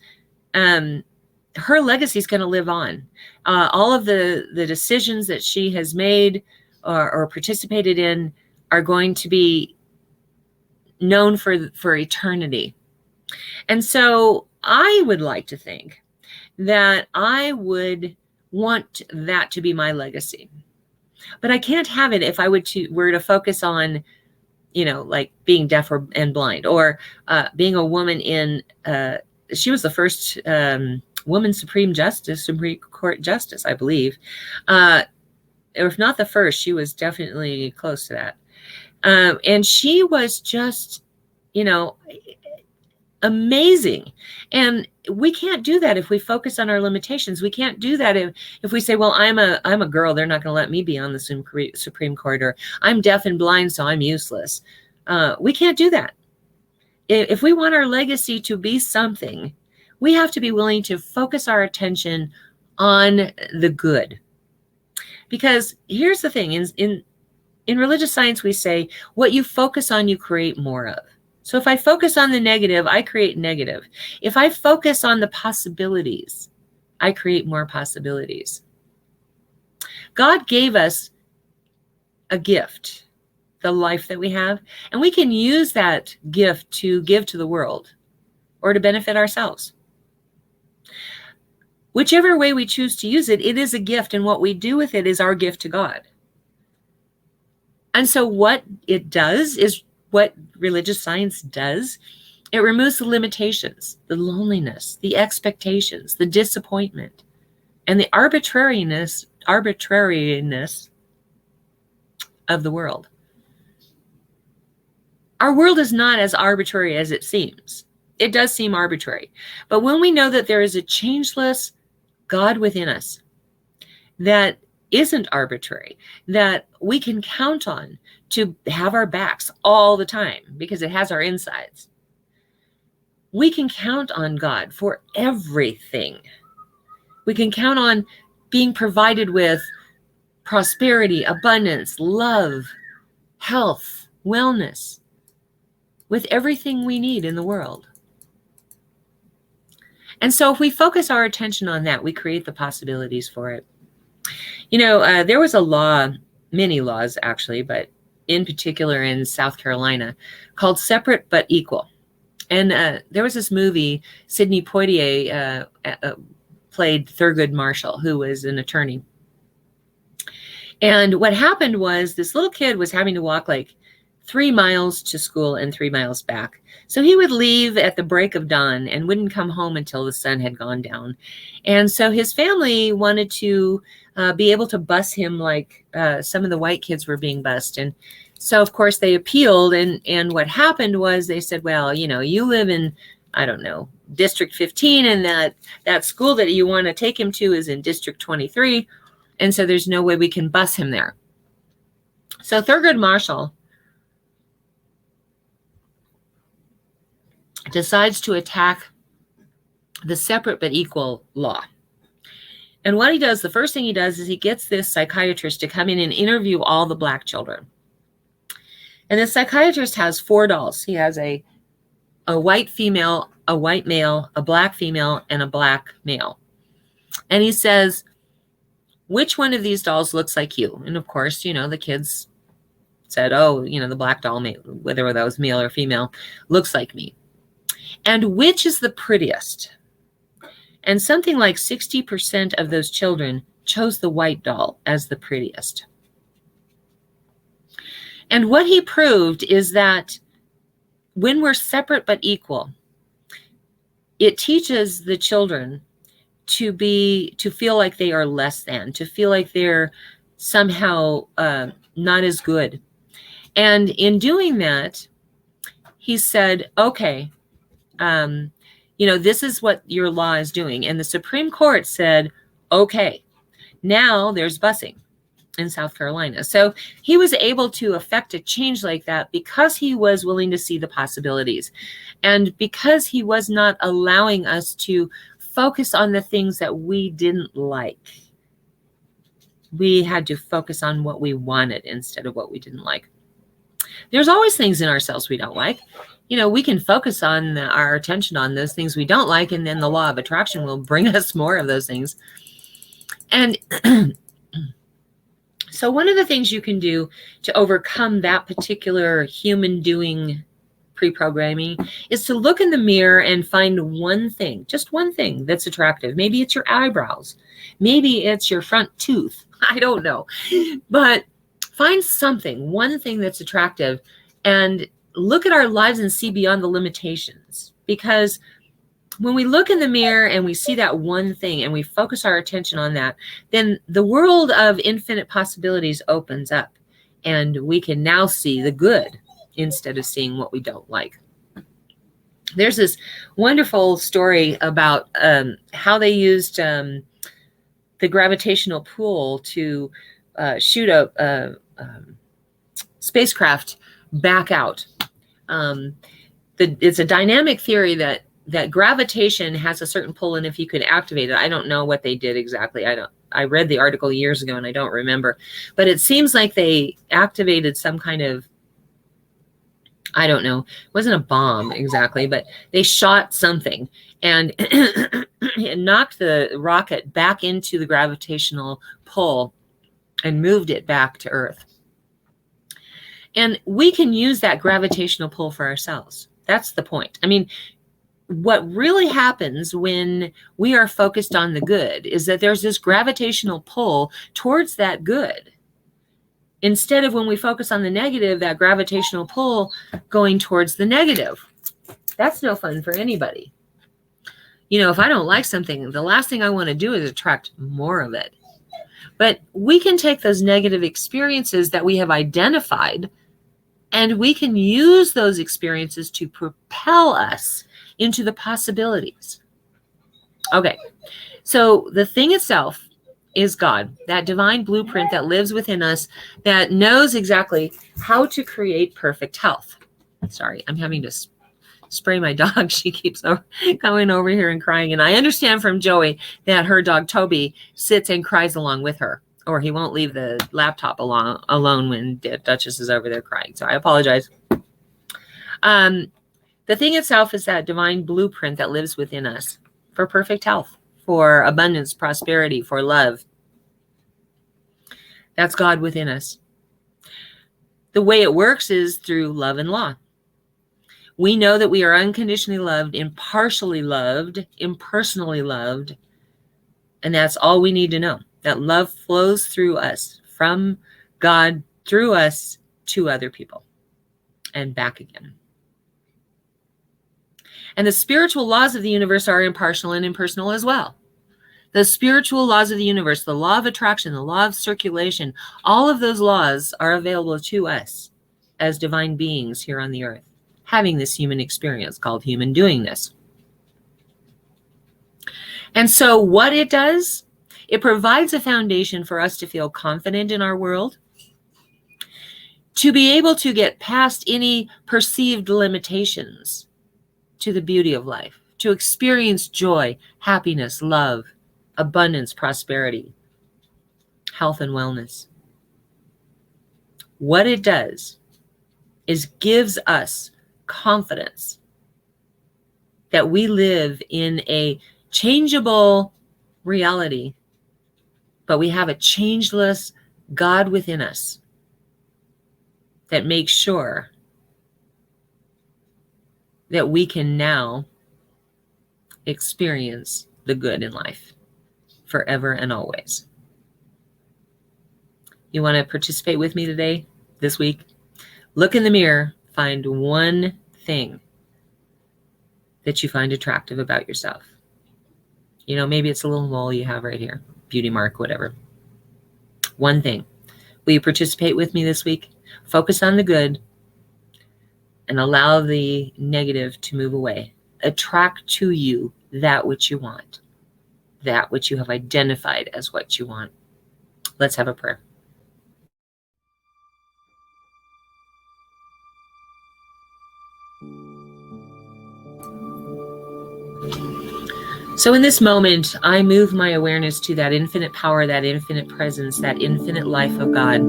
S1: her legacy is going to live on. All of the decisions that she has made or participated in are going to be known for eternity. And so I would like to think that I would want that to be my legacy. But I can't have it if I were to focus on, like being deaf and blind, or being a woman in, she was the first woman Supreme Court Justice, I believe. If not the first, she was definitely close to that. And she was just, amazing. And we can't do that if we focus on our limitations. We can't do that if we say, well, I'm a girl, they're not going to let me be on the Supreme Court, or I'm deaf and blind, so I'm useless. We can't do that. If we want our legacy to be something, we have to be willing to focus our attention on the good. Because here's the thing, in religious science, we say, what you focus on, you create more of. So if I focus on the negative, I create negative. If I focus on the possibilities, I create more possibilities. God gave us a gift, the life that we have, and we can use that gift to give to the world or to benefit ourselves. Whichever way we choose to use it, it is a gift, and what we do with it is our gift to God. And so what it does is what religious science does. It removes the limitations, the loneliness, the expectations, the disappointment, and the arbitrariness of the world. Our world is not as arbitrary as it seems. It does seem arbitrary. But when we know that there is a changeless God within us that isn't arbitrary, that we can count on to have our backs all the time because it has our insides, we can count on God for everything. We can count on being provided with prosperity, abundance, love, health, wellness, with everything we need in the world. And so if we focus our attention on that, we create the possibilities for it. There was a law, many laws actually, but in particular in South Carolina, called Separate but Equal. And there was this movie, Sidney Poitier played Thurgood Marshall, who was an attorney. And what happened was this little kid was having to walk like 3 miles to school and 3 miles back. So he would leave at the break of dawn and wouldn't come home until the sun had gone down. And so his family wanted to be able to bus him like some of the white kids were being bused. And so, of course, they appealed. And what happened was they said, well, you live in, I don't know, District 15, and that school that you want to take him to is in District 23. And so there's no way we can bus him there. So Thurgood Marshall decides to attack the separate but equal law. And what he does, the first thing he does is he gets this psychiatrist to come in and interview all the black children. And the psychiatrist has 4 dolls. He has a white female, a white male, a black female, and a black male. And he says, which one of these dolls looks like you? And of course, the kids said, oh, the black doll, whether that was male or female, looks like me. And which is the prettiest? And something like 60% of those children chose the white doll as the prettiest. And what he proved is that when we're separate but equal, it teaches the children to feel like they are less than, to feel like they're somehow not as good. And in doing that, he said, okay, this is what your law is doing. And the Supreme Court said, okay, now there's busing in South Carolina. So he was able to effect a change like that because he was willing to see the possibilities. And because he was not allowing us to focus on the things that we didn't like. We had to focus on what we wanted instead of what we didn't like. There's always things in ourselves we don't like. We can focus on our attention on those things we don't like, and then the law of attraction will bring us more of those things. And so one of the things you can do to overcome that particular human doing pre-programming is to look in the mirror and find one thing, just one thing that's attractive. Maybe it's your eyebrows. Maybe it's your front tooth. I don't know. But find something, one thing that's attractive, and look at our lives and see beyond the limitations. Because when we look in the mirror and we see that one thing and we focus our attention on that, then the world of infinite possibilities opens up, and we can now see the good instead of seeing what we don't like. There's this wonderful story about how they used the gravitational pull to shoot a spacecraft back out. It's a dynamic theory that gravitation has a certain pull, and if you could activate it, I don't know what they did exactly. I read the article years ago and I don't remember, but it seems like they activated some kind of, I don't know, it wasn't a bomb exactly, but they shot something and it knocked the rocket back into the gravitational pull and moved it back to Earth. And we can use that gravitational pull for ourselves. That's the point. I mean, what really happens when we are focused on the good is that there's this gravitational pull towards that good. Instead of when we focus on the negative, that gravitational pull going towards the negative. That's no fun for anybody. You know, if I don't like something, the last thing I want to do is attract more of it. But we can take those negative experiences that we have identified, and we can use those experiences to propel us into the possibilities. Okay, so the thing itself is God, that divine blueprint that lives within us, that knows exactly how to create perfect health. Sorry, I'm having to spray my dog. She keeps coming over here and crying. And I understand from Joey that her dog Toby sits and cries along with her, or he won't leave the laptop alone when Duchess is over there crying. So I apologize. The thing itself is that divine blueprint that lives within us for perfect health, for abundance, prosperity, for love. That's God within us. The way it works is through love and law. We know that we are unconditionally loved, impartially loved, impersonally loved, and that's all we need to know. That love flows through us, from God, through us, to other people, and back again. And the spiritual laws of the universe are impartial and impersonal as well. The spiritual laws of the universe, the law of attraction, the law of circulation, all of those laws are available to us as divine beings here on the earth, having this human experience called human doingness. And so what it does, it provides a foundation for us to feel confident in our world, to be able to get past any perceived limitations to the beauty of life, to experience joy, happiness, love, abundance, prosperity, health, and wellness. What it does is gives us confidence that we live in a changeable reality, but we have a changeless God within us that makes sure that we can now experience the good in life forever and always. You want to participate with me today, this week? Look in the mirror, find one thing that you find attractive about yourself. You know, maybe it's a little mole you have right here, beauty mark, whatever. One thing. Will you participate with me this week? Focus on the good and allow the negative to move away. Attract to you that which you want, that which you have identified as what you want. Let's have a prayer. So in this moment, I move my awareness to that infinite power, that infinite presence, that infinite life of God,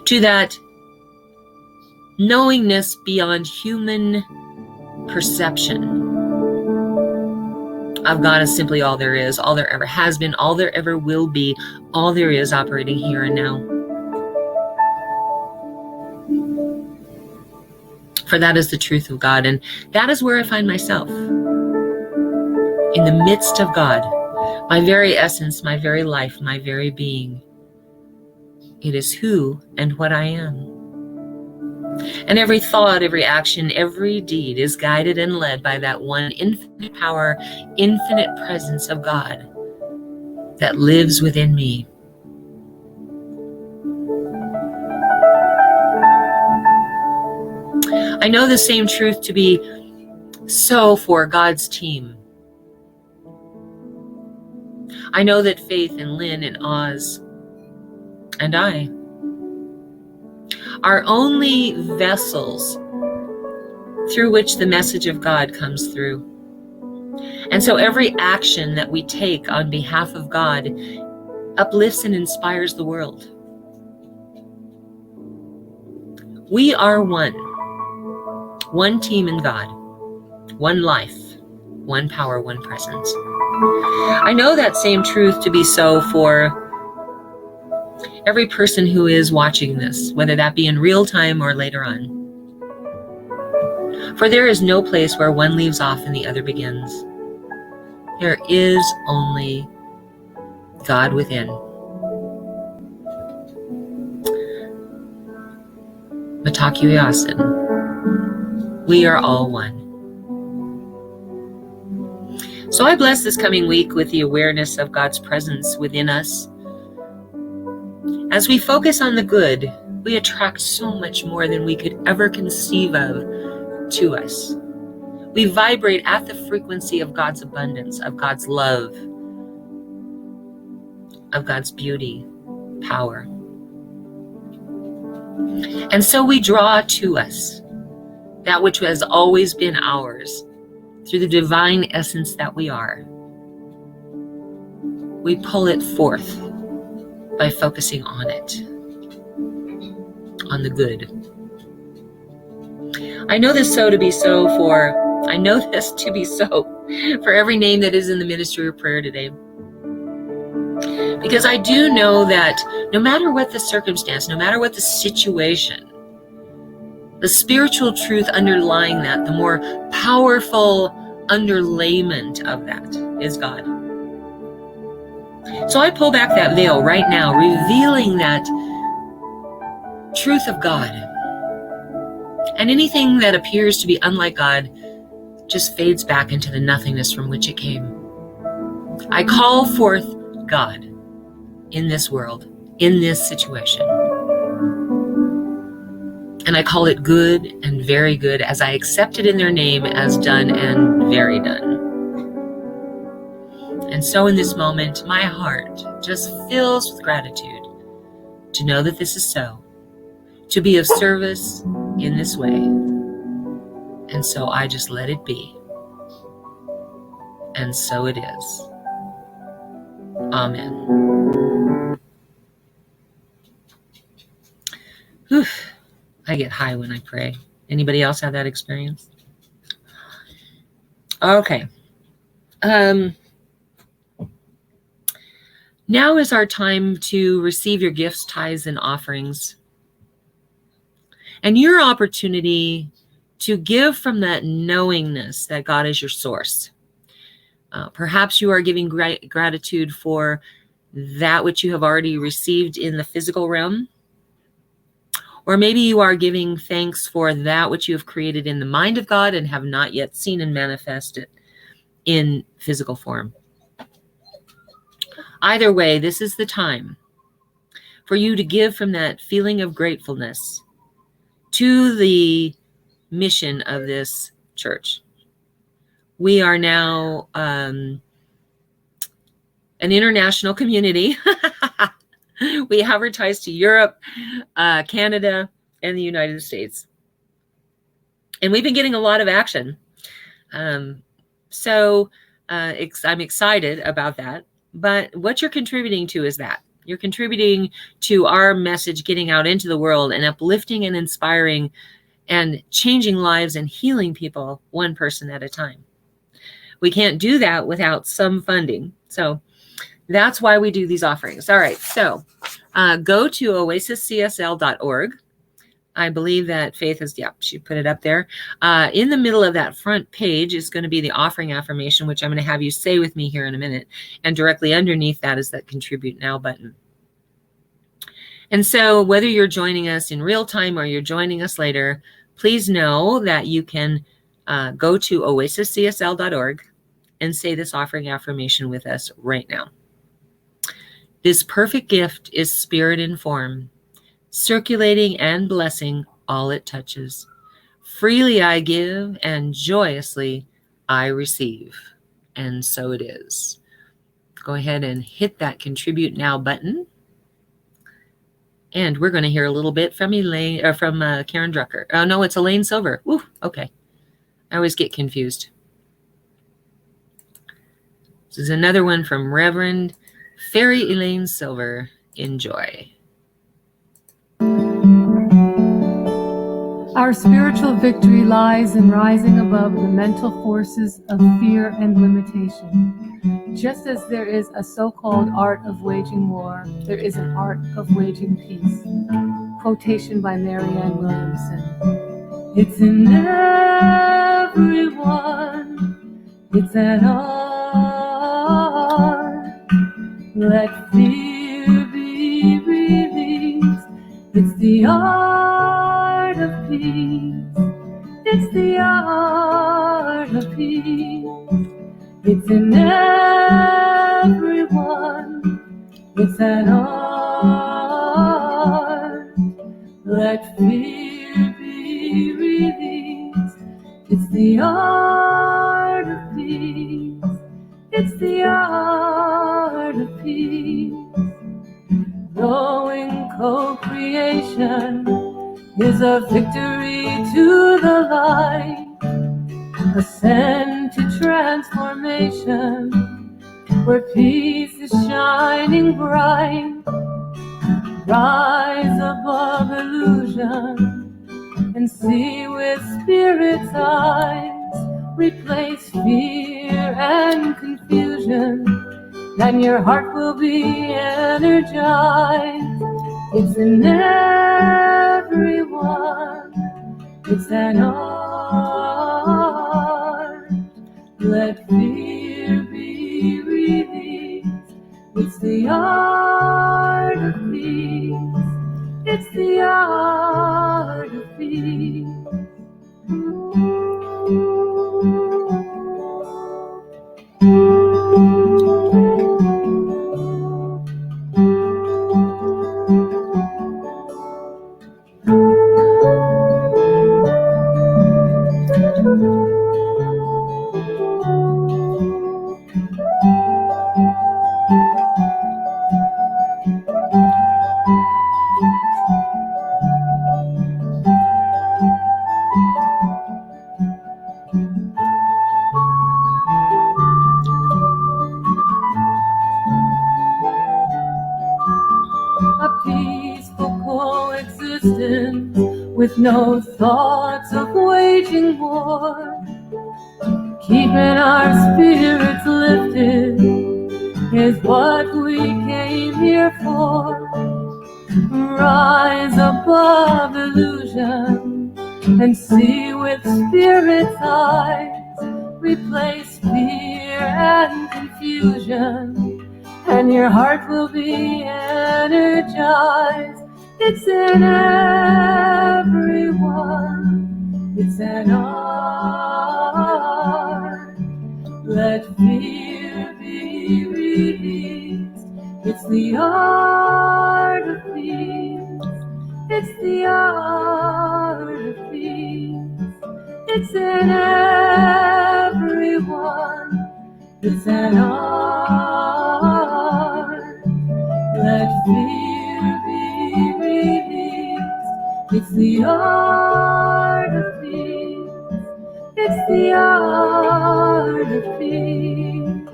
S1: to that knowingness beyond human perception of God is simply all there is, all there ever has been, all there ever will be, all there is operating here and now. For that is the truth of God, and that is where I find myself. In the midst of God, my very essence, my very life, my very being It is who and what I am. And every thought, every action, every deed is guided and led by that one infinite power, infinite presence of God that lives within me. I know the same truth to be so for God's team. I know that Faith and Lynn and Oz and I are only vessels through which the message of God comes through. And so every action that we take on behalf of God uplifts and inspires the world. We are one team in God, one life, one power, one presence. I know that same truth to be so for every person who is watching this, whether that be in real time or later on. For there is no place where one leaves off and the other begins. There is only God within. Mitakuye Oyasin. We are all one. So I bless this coming week with the awareness of God's presence within us. As we focus on the good, we attract so much more than we could ever conceive of to us. We vibrate at the frequency of God's abundance, of God's love, of God's beauty, power. And so we draw to us that which has always been ours through the divine essence that we are. We pull it forth by focusing on it, on the good. I know this to be so for every name that is in the ministry of prayer today. Because I do know that no matter what the circumstance, no matter what the situation, the spiritual truth underlying that, the more powerful underlayment of that is God. So I pull back that veil right now, revealing that truth of God. And anything that appears to be unlike God just fades back into the nothingness from which it came. I call forth God in this world, in this situation. And I call it good and very good as I accept it in their name as done and very done. And so in this moment, my heart just fills with gratitude to know that this is so, to be of service in this way. And so I just let it be. And so it is. Amen. Whew. I get high when I pray. Anybody else have that experience? Okay. Now is our time to receive your gifts, tithes, and offerings. And your opportunity to give from that knowingness that God is your source. Perhaps you are giving gratitude for that which you have already received in the physical realm. Or maybe you are giving thanks for that which you have created in the mind of God and have not yet seen and manifested in physical form. Either way, this is the time for you to give from that feeling of gratefulness to the mission of this church. We are now an international community. We advertise to Europe, Canada, and the United States. And we've been getting a lot of action. So I'm excited about that. But what you're contributing to is that. You're contributing to our message getting out into the world and uplifting and inspiring and changing lives and healing people one person at a time. We can't do that without some funding. So that's why we do these offerings. All right, so go to oasiscsl.org. I believe that Faith is, she put it up there. In the middle of that front page is going to be the offering affirmation, which I'm going to have you say with me here in a minute. And directly underneath that is that Contribute Now button. And so whether you're joining us in real time or you're joining us later, please know that you can go to oasiscsl.org and say this offering affirmation with us right now. This perfect gift is spirit in form, circulating and blessing all it touches. Freely I give and joyously I receive. And so it is. Go ahead and hit that contribute now button. And we're going to hear a little bit from Elaine, or from Karen Drucker. Oh, no, it's Elaine Silver. Ooh, okay. I always get confused. This is another one from Reverend Fairy Elaine Silver. Enjoy.
S5: Our spiritual victory lies in rising above the mental forces of fear and limitation. Just as there is a so-called art of waging war, there is an art of waging peace. Quotation by Marianne Williamson. It's in everyone, it's an art. Let fear be released. It's the art of peace. It's the art of peace. It's in everyone. It's an art. Let fear be released. It's the art of peace. It's the art of peace. Knowing co-creation is a victory to the light. Ascend to transformation, where peace is shining bright. Rise above illusion and see with spirit's eyes. Replace fear and confusion, then your heart will be energized. It's in everyone, it's an art. Let fear be released. It's the art of peace. It's the art of peace. A peaceful coexistence with no thoughts of waging war. Keeping our spirits lifted is what we came here for. Rise above illusion and see with spirit's eyes. Replace fear and confusion, and your heart will be energized. It's in everyone, it's an art. Let fear be released. It's the art of peace. It's the art of peace. It's in everyone, it's an art. Let fear be released. It's the art of peace. It's the art of peace.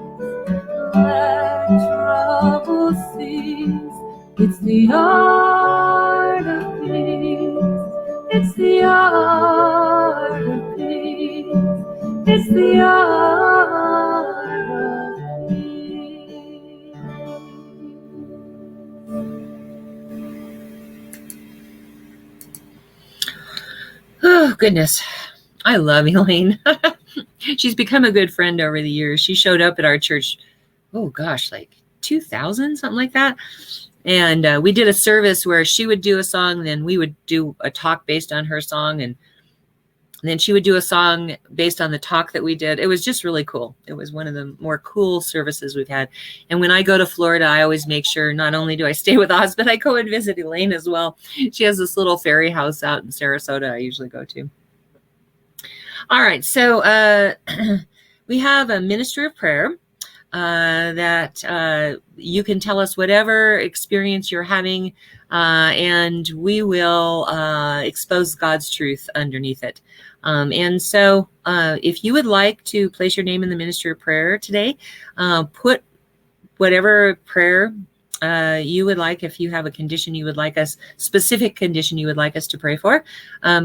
S5: Let trouble cease. It's the art of peace. It's the art of peace. It's the art of peace.
S1: Oh, goodness. I love Elaine. She's become a good friend over the years. She showed up at our church, oh gosh, like 2000, something like that. And we did a service where she would do a song, then we would do a talk based on her song, and then she would do a song based on the talk that we did. It was just really cool. It was one of the more cool services we've had. And when I go to Florida, I always make sure not only do I stay with Oz, but I go and visit Elaine as well. She has this little fairy house out in Sarasota I usually go to. All right, so we have a ministry of prayer that you can tell us whatever experience you're having, and we will expose God's truth underneath it. And so if you would like to place your name in the ministry of prayer today, put whatever prayer you would like. If you have a condition you would like us, specific condition you would like us to pray for,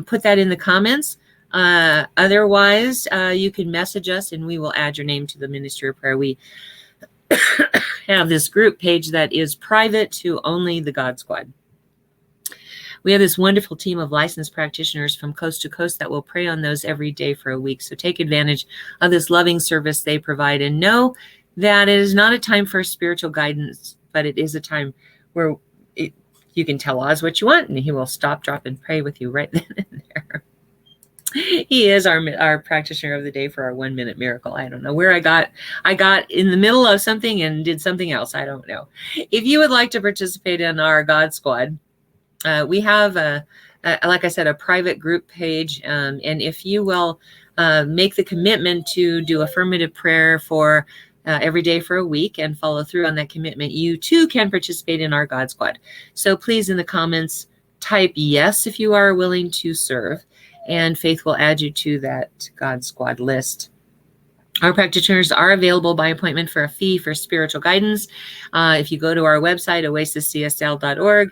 S1: put that in the comments. Otherwise, you can message us and we will add your name to the ministry of prayer. We have this group page that is private to only the God Squad. We have this wonderful team of licensed practitioners from coast to coast that will pray on those every day for a week. So take advantage of this loving service they provide, and know that it is not a time for spiritual guidance, but it is a time where you can tell Oz what you want and he will stop, drop, and pray with you right then and there. He is our practitioner of the day for our 1 minute miracle. I don't know where I got in the middle of something and did something else. I don't know. If you would like to participate in our God Squad, we have like I said, a private group page. And if you will make the commitment to do affirmative prayer for every day for a week and follow through on that commitment, you too can participate in our God Squad. So please, in the comments, type yes if you are willing to serve, and Faith will add you to that God Squad list. Our practitioners are available by appointment for a fee for spiritual guidance. If you go to our website, oasiscsl.org,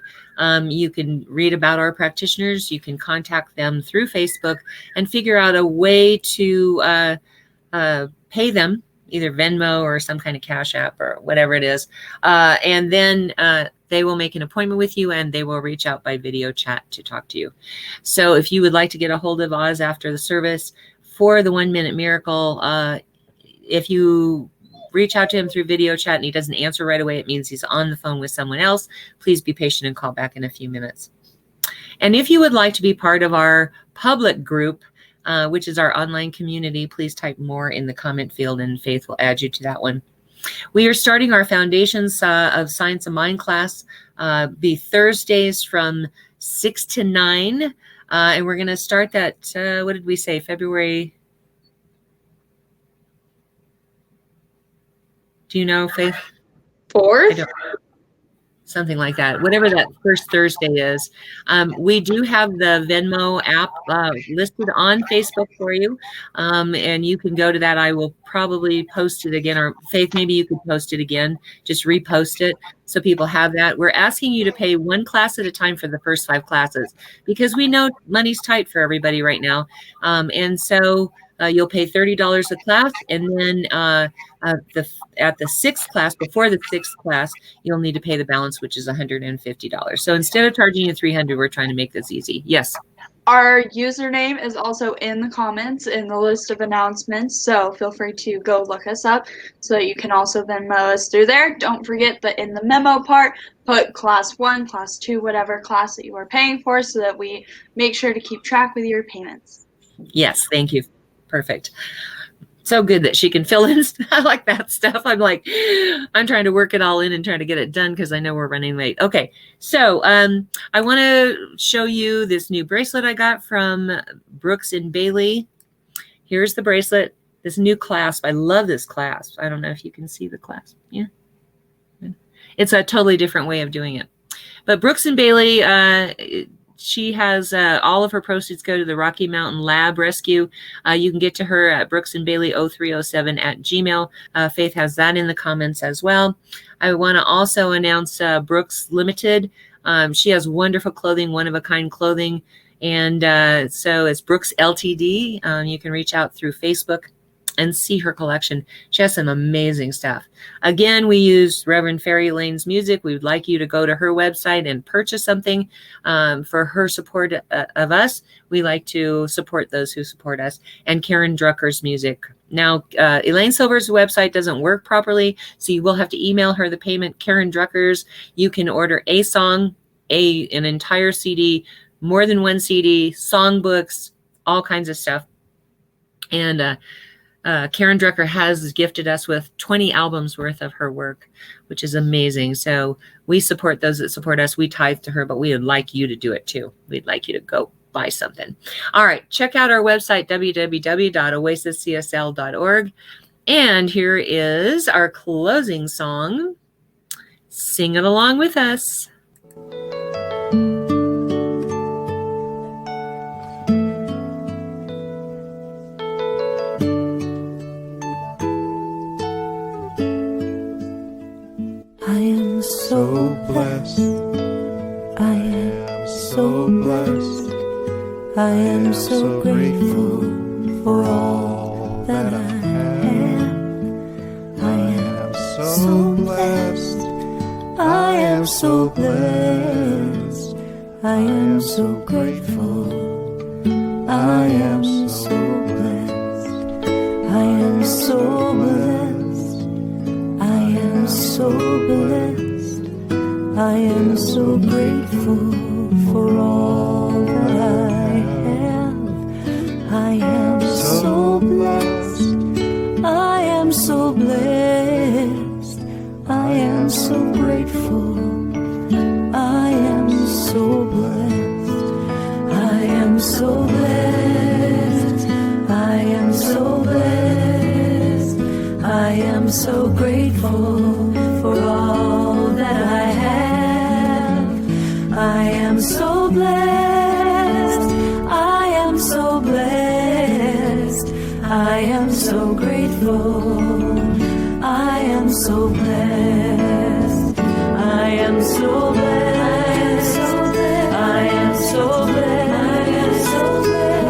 S1: you can read about our practitioners. You can contact them through Facebook and figure out a way to pay them, either Venmo or some kind of Cash App or whatever it is. And then they will make an appointment with you and they will reach out by video chat to talk to you. So if you would like to get a hold of Oz after the service for the 1 minute miracle, if you reach out to him through video chat and he doesn't answer right away, it means he's on the phone with someone else. Please be patient and call back in a few minutes. And if you would like to be part of our public group, which is our online community, please type more in the comment field and Faith will add you to that one. We are starting our Foundations of Science of Mind class, be Thursdays from 6 to 9. And we're going to start that, what did we say, February? Do you know, Faith?
S2: 4th?
S1: Something like that, whatever that first Thursday is. We do have the Venmo app listed on Facebook for you, and you can go to that. I will probably post it again, or Faith, maybe you could post it again, just repost it so people have that. We're asking you to pay one class at a time for the first 5 classes because we know money's tight for everybody right now, and so you'll pay $30 a class, and then at the 6th class, before the 6th class, you'll need to pay the balance, which is $150. So instead of charging you $300, we're trying to make this easy. Yes.
S2: Our username is also in the comments in the list of announcements, so feel free to go look us up so that you can also Venmo us through there. Don't forget that in the memo part, put class 1, class 2, whatever class that you are paying for, so that we make sure to keep track with your payments.
S1: Yes, thank you. Perfect. So good that she can fill in. I like that stuff. I'm trying to work it all in and trying to get it done because I know we're running late. Okay, so I want to show you this new bracelet I got from Brooks and Bailey. Here's the bracelet, this new clasp. I love this clasp. I don't know if you can see the clasp. Yeah. It's a totally different way of doing it. But Brooks and Bailey, she has all of her proceeds go to the Rocky Mountain Lab Rescue. You can get to her at brooksandbailey0307@gmail. Faith has that in the comments as well. I want to also announce Brooks Limited. She has wonderful clothing, one-of-a-kind clothing. And so it's Brooks Ltd. You can reach out through Facebook. and see her collection. She has some amazing stuff. Again, we use Reverend Fairy Lane's music. We would like you to go to her website and purchase something for her support of us. We like to support those who support us. And Karen Drucker's music. Now, Elaine Silver's website doesn't work properly, so you will have to email her the payment. Karen Drucker's, you can order a song, an entire CD, more than one CD, songbooks, all kinds of stuff. And Karen Drucker has gifted us with 20 albums worth of her work, which is amazing. So we support those that support us. We tithe to her, but we would like you to do it too. We'd like you to go buy something. All right. Check out our website, www.oasiscsl.org. And here is our closing song. Sing it along with us.
S3: I am so blessed. I am so blessed. I am so grateful for all that I have. I am so blessed. I am so blessed. I am so grateful. I am so blessed. I am so blessed. I am so blessed. I am so grateful for all that I have. I am so blessed. I am so blessed. I am so grateful. I am so blessed. I am so blessed. I am so blessed. I am so grateful for all that I have. I am so blessed. I am so blessed. I am so grateful. I am so blessed. I am so blessed. I am so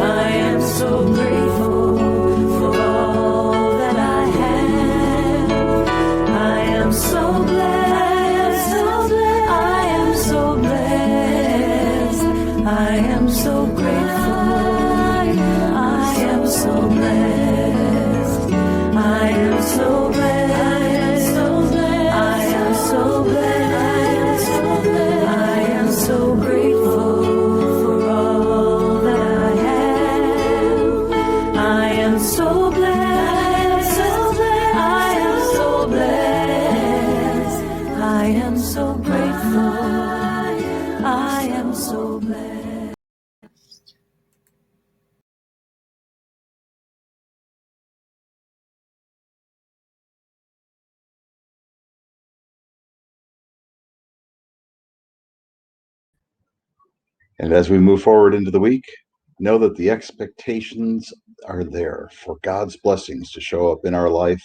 S3: blessed. I am so grateful for all that I have. I am so blessed. I am so blessed. I am so grateful. I am so blessed. I am so blessed. I am so blessed. I am so grateful for all that I have. I am so blessed. I am so blessed. I am so grateful. I am so blessed.
S4: And as we move forward into the week, know that the expectations are there for God's blessings to show up in our life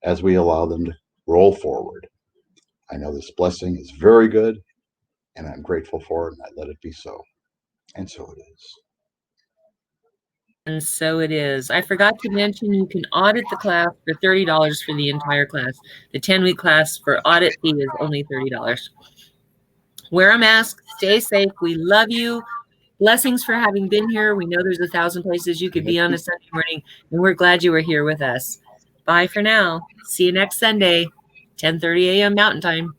S4: as we allow them to roll forward. I know this blessing is very good, and I'm grateful for it, and I let it be so. And so it is.
S1: And so it is. I forgot to mention you can audit the class for $30 for the entire class. The 10-week class for audit fee is only $30. Wear a mask, stay safe. We love you. Blessings for having been here. We know there's 1,000 places you could be on a Sunday morning, and we're glad you were here with us. Bye for now. See you next Sunday, 10:30 a.m. Mountain Time.